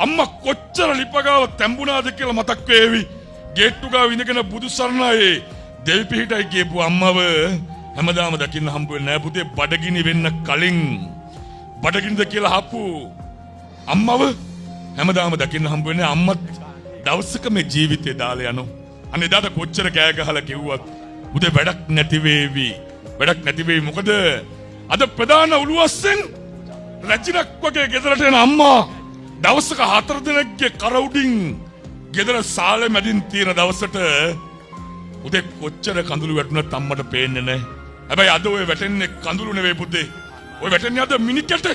අම්මා කොච්චර ලිපගාව තැඹුණාද කියලා මතක් වේවි. ගේට්ටු ගාව ඉඳගෙන බුදු සරණයි දෙවි පිහිටයි කියපු අම්මව හැමදාම දකින්න හම්බ වෙන්නේ නැහැ පුතේ. බඩගිනි වෙන්න කලින් බඩගිනිද කියලා හපු අම්මව හැමදාම දකින්න හම්බ වෙන්නේ. අම්මත් දවසක මේ ජීවිතේ දාලා යනවා. අනේ දාට කොච්චර කෑ ගහලා කිව්වත් පුතේ වැඩක් නැති වේවි. වැඩක් නැති වෙයි. මොකද අද ප්‍රධාන උළුවස්සෙන් රැජිනක් වගේ ගෙදරට එන අම්මා දවසක 4 දිනක්ගේ කර උඩින් ගෙදර සාලේ මැදින් තියෙන දවසට පුතේ කොච්චර කඳුළු වැටුණත් අම්මට පේන්නේ නැහැ. හැබැයි අද ඔය වැටෙන්නේ කඳුළු නෙවෙයි පුතේ. ඔය වැටෙන්නේ අද මිනිකට.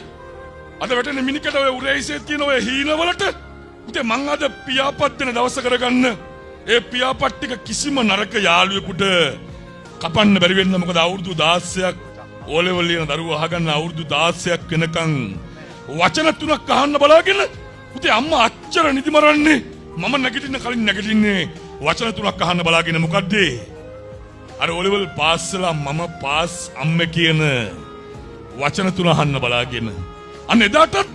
අද වැටෙන්නේ මිනිකට ඔය උරේයිසේ තියෙන ඔය හීනවලට. පුතේ මං අද පියාපත් දෙන දවස කරගන්න ඒ පියාපත් ටික කිසිම නරක යාළුවෙකුට කපන්න බැරි වෙන්න. මොකද අවුරුදු 16ක් ඕලෙවල් ලියන දරුවෝ අහගන්න අවුරුදු 16ක් වෙනකන් වචන 3ක් අහන්න බලාගෙන පුතේ අම්මා අච්චර නිදි මරන්නේ. මම නැගිටින්න කලින් නැගිටින්නේ වචන 3ක් අහන්න බලාගෙන. මොකද්ද? අර ඕලෙවල් පාස් වෙලා මම පාස් අම්මේ කියන වචන 3 අහන්න බලාගෙන. අන්න එදාටත්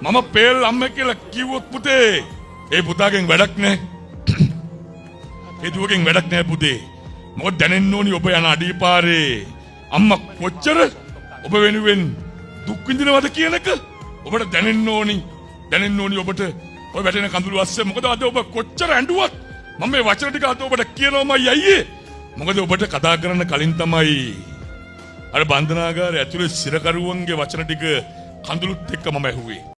මම පෙල් අම්මේ කියලා කිව්වොත් පුතේ ඒ පුතාගෙන් වැඩක් නැහැ. ඒ දුවගෙන් වැඩක් නැහැ පුතේ. මොකද දැනෙන්න ඕනි ඔබ යන අඩිපාරේ අම්මා කොච්චර ඔබ වෙනුවෙන් දුක් විඳිනවද කියන එක ඔබට දැනෙන්න ඕනි. දැනෙන්න ඕනි ඔබට ඔය වැටෙන කඳුළු අස්සේ. මොකද අද ඔබ කොච්චර ඇඬුවත් මම මේ වචන ටික අද ඔබට කියනවාමයි අයියේ. මොකද ඔබට කතා කරන්න කලින් තමයි අර බන්ධනාගාරය ඇතුලේ සිරකරුවන්ගේ වචන ටික කඳුළුත් එක්ක මම ඇහුවේ.